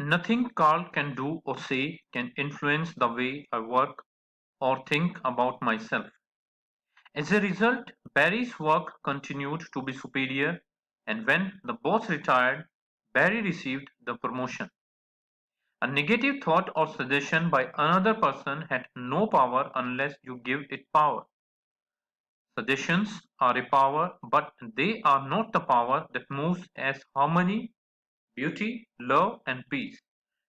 Nothing Carl can do or say can influence the way I work or think about myself. As a result, Barry's work continued to be superior, and when the boss retired, Barry received the promotion. A negative thought or suggestion by another person had no power unless you give it power. Suggestions are a power, but they are not the power that moves as harmony, beauty, love, and peace.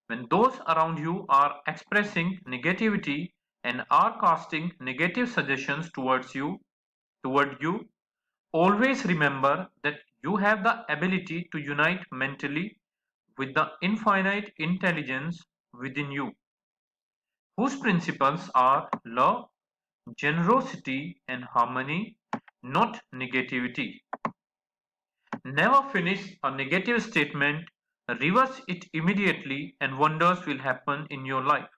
When those around you are expressing negativity and are casting negative suggestions toward you, always remember that you have the ability to unite mentally with the infinite intelligence within you, whose principles are love, generosity, and harmony, not negativity. Never finish a negative statement, reverse it immediately, and wonders will happen in your life.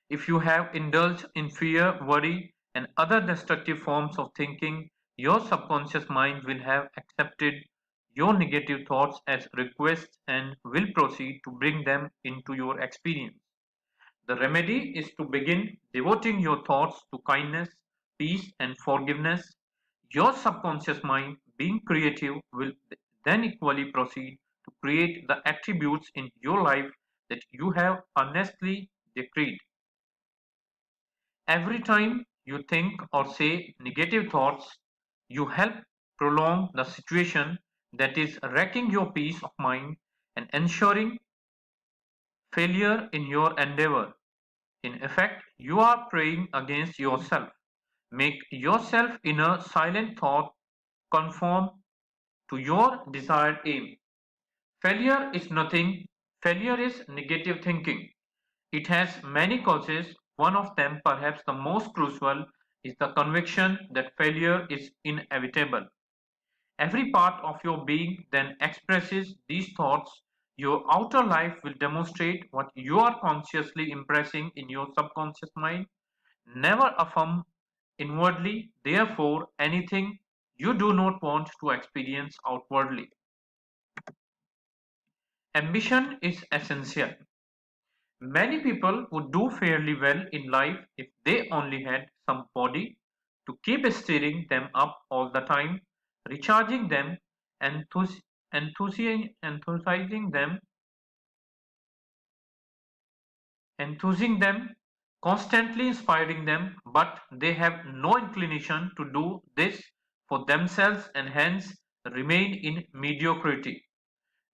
If you have indulged in fear, worry, and other destructive forms of thinking, your subconscious mind will have accepted your negative thoughts as requests and will proceed to bring them into your experience. The remedy is to begin devoting your thoughts to kindness, peace, and forgiveness. Your subconscious mind, being creative, will then equally proceed to create the attributes in your life that you have honestly decreed. Every time you think or say negative thoughts, you help prolong the situation that is wrecking your peace of mind and ensuring failure in your endeavor. In effect, you are praying against yourself. Make yourself inner silent thought conform to your desired aim. Failure is nothing. Failure is negative thinking. It has many causes. One of them, perhaps the most crucial, is the conviction that failure is inevitable. Every part of your being then expresses these thoughts. Your outer life will demonstrate what you are consciously impressing in your subconscious mind. Never affirm inwardly, therefore, anything you do not want to experience outwardly. Ambition is essential. Many people would do fairly well in life if they only had somebody to keep stirring them up all the time, recharging them, enthusing them, enthusing them, constantly inspiring them, but they have no inclination to do this for themselves and hence remain in mediocrity.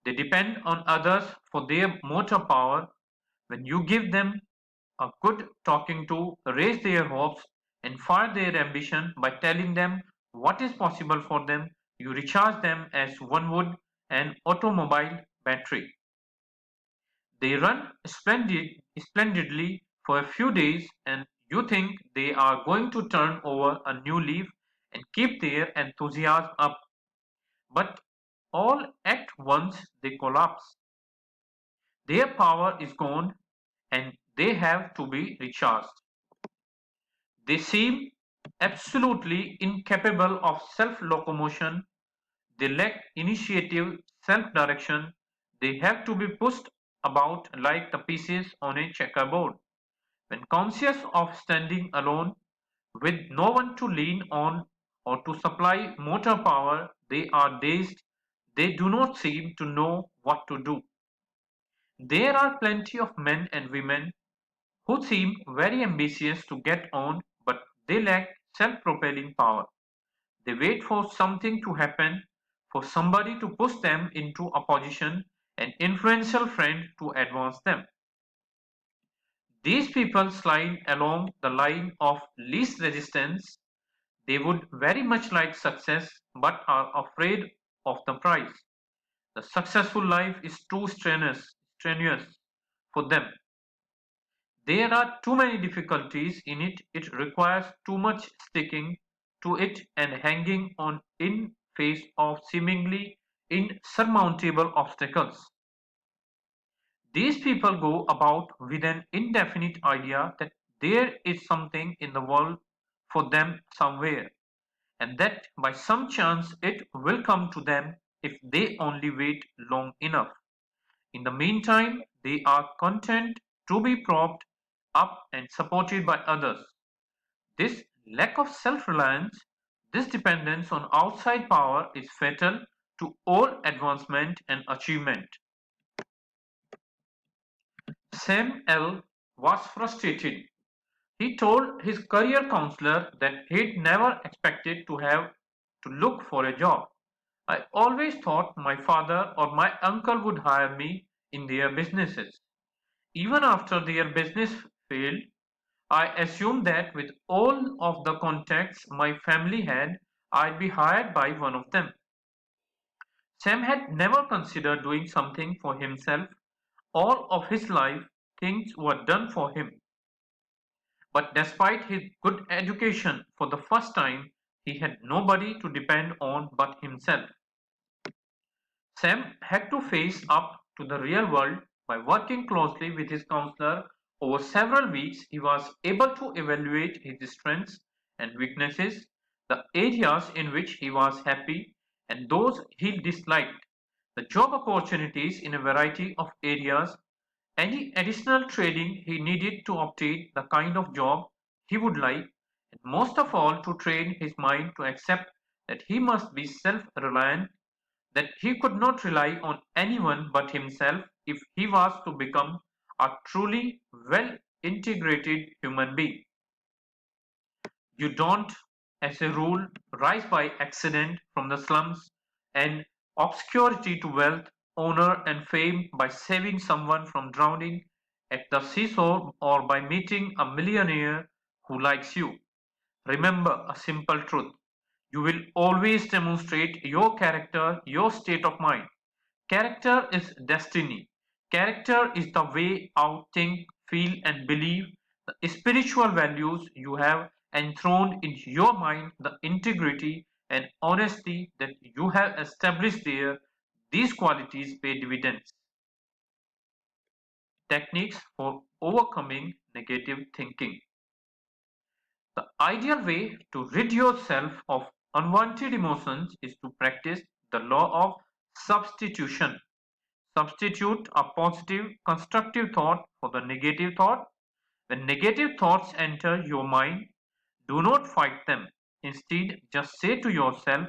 They depend on others for their motor power. When you give them a good talking to, raise their hopes, and fire their ambition by telling them what is possible for them, you recharge them as one would an automobile battery. They run splendidly for a few days, and you think they are going to turn over a new leaf and keep their enthusiasm up. But all at once they collapse. Their power is gone and they have to be recharged. They seem absolutely incapable of self-locomotion. They lack initiative, self-direction. They have to be pushed about like the pieces on a checkerboard. When conscious of standing alone, with no one to lean on or to supply motor power, they are dazed. They do not seem to know what to do. There are plenty of men and women who seem very ambitious to get on, but they lack self-propelling power. They wait for something to happen, for somebody to push them into a position, an influential friend to advance them. These people slide along the line of least resistance. They would very much like success, but are afraid of the price. The successful life is too strenuous for them. There are too many difficulties in it. It requires too much sticking to it and hanging on in face of seemingly insurmountable obstacles. These people go about with an indefinite idea that there is something in the world for them somewhere, and that by some chance it will come to them if they only wait long enough. In the meantime, they are content to be propped up and supported by others. This lack of self-reliance, this dependence on outside power is fatal to all advancement and achievement. Sam L. was frustrated. He told his career counselor that he'd never expected to have to look for a job. I always thought my father or my uncle would hire me in their businesses. Even after their business failed, I assumed that with all of the contacts my family had, I'd be hired by one of them. Sam had never considered doing something for himself. All of his life, things were done for him. But despite his good education, for the first time, he had nobody to depend on but himself. Sam had to face up to the real world. By working closely with his counselor over several weeks, he was able to evaluate his strengths and weaknesses, the areas in which he was happy and those he disliked, the job opportunities in a variety of areas, any additional training he needed to obtain the kind of job he would like, and most of all to train his mind to accept that he must be self-reliant, that he could not rely on anyone but himself if he was to become a truly well integrated human being. You don't, as a rule, rise by accident from the slums and obscurity to wealth, honor, and fame by saving someone from drowning at the seashore or by meeting a millionaire who likes you. Remember a simple truth. You will always demonstrate your character, your state of mind. Character is destiny. Character is the way you think, feel, and believe, the spiritual values you have enthroned in your mind, the integrity and honesty that you have established there. These qualities pay dividends. Techniques for overcoming negative thinking. The ideal way to rid yourself of unwanted emotions is to practice the law of substitution. Substitute a positive, constructive thought for the negative thought. When negative thoughts enter your mind, do not fight them. Instead, just say to yourself,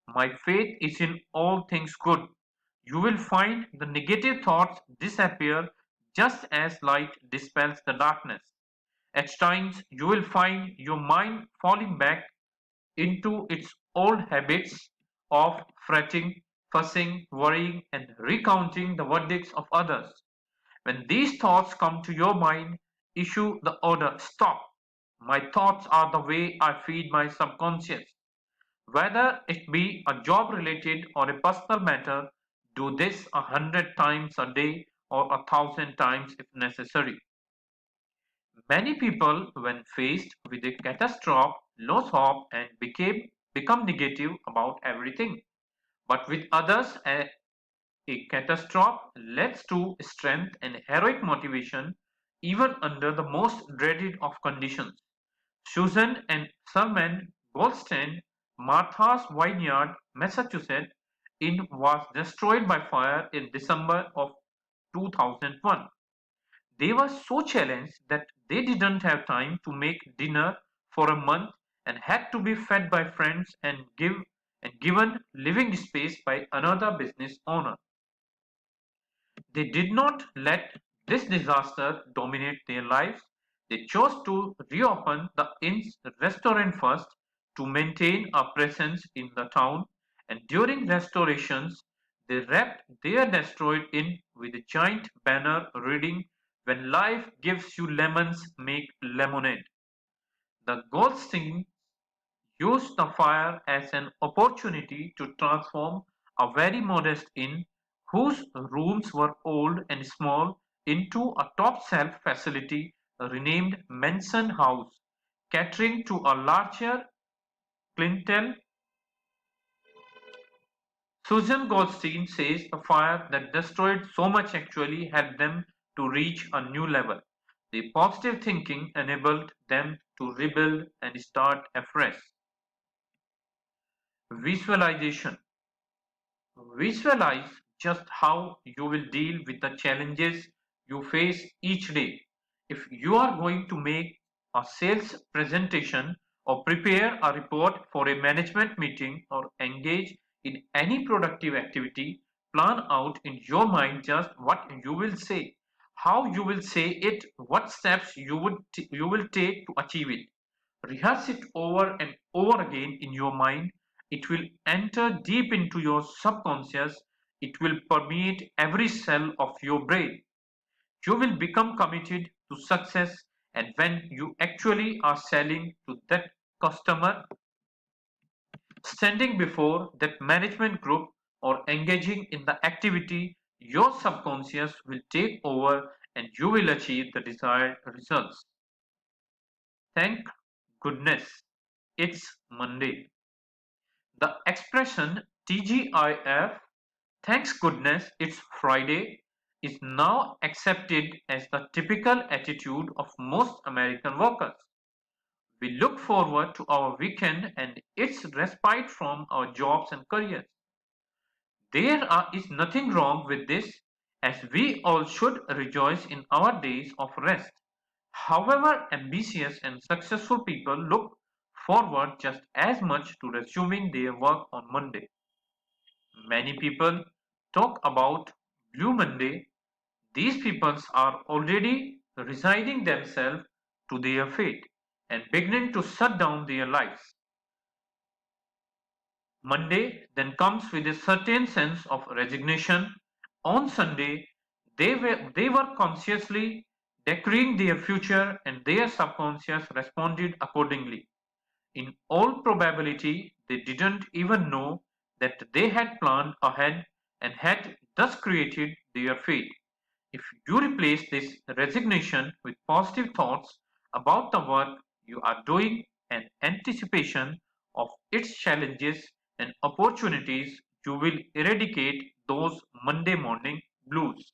my faith is in all things good. You will find the negative thoughts disappear just as light dispels the darkness. At times, you will find your mind falling back into its old habits of fretting, fussing, worrying, and recounting the verdicts of others. When these thoughts come to your mind, issue the order stop. My thoughts are the way I feed my subconscious. Whether it be a job related or a personal matter, do this 100 times a day or 1,000 times if necessary. Many people, when faced with a catastrophe, lose hope and become negative about everything. But with others, a catastrophe leads to strength and heroic motivation even under the most dreaded of conditions. Susan and Sherman Goldstein, Martha's Vineyard, Massachusetts, in was destroyed by fire in December of 2001. They were so challenged that they didn't have time to make dinner for a month and had to be fed by friends and given living space by another business owner. They did not let this disaster dominate their lives. They chose to reopen the inn's restaurant first to maintain a presence in the town, and during restorations, they wrapped their destroyed inn with a giant banner reading, when life gives you lemons, make lemonade. The Goldstein used the fire as an opportunity to transform a very modest inn, whose rooms were old and small, into a top-shelf facility renamed Mansion House, catering to a larger clientele. Susan Goldstein says the fire that destroyed so much actually helped them to reach a new level. The positive thinking enabled them to rebuild and start afresh. Visualization. Visualize just how you will deal with the challenges you face each day. If you are going to make a sales presentation or prepare a report for a management meeting or engage in any productive activity, plan out in your mind just what you will say, how you will say it, what steps you will take to achieve it. Rehearse it over and over again in your mind. It will enter deep into your subconscious. It will permeate every cell of your brain. You will become committed to success, and when you actually are selling to that customer, standing before that management group, or engaging in the activity, your subconscious will take over and you will achieve the desired results. Thank goodness it's Monday. The expression TGIF, thanks goodness it's Friday, is now accepted as the typical attitude of most American workers. We look forward to our weekend and its respite from our jobs and careers. Is nothing wrong with this, as we all should rejoice in our days of rest. However, ambitious and successful people look forward just as much to resuming their work on Monday. Many people talk about Blue Monday. These peoples are already resigning themselves to their fate and beginning to shut down their lives. Monday then comes with a certain sense of resignation. On Sunday, they were consciously decreeing their future and their subconscious responded accordingly. In all probability, they didn't even know that they had planned ahead and had thus created their fate. If you replace this resignation with positive thoughts about the work you are doing and anticipation of its challenges and opportunities, you will eradicate those Monday morning blues.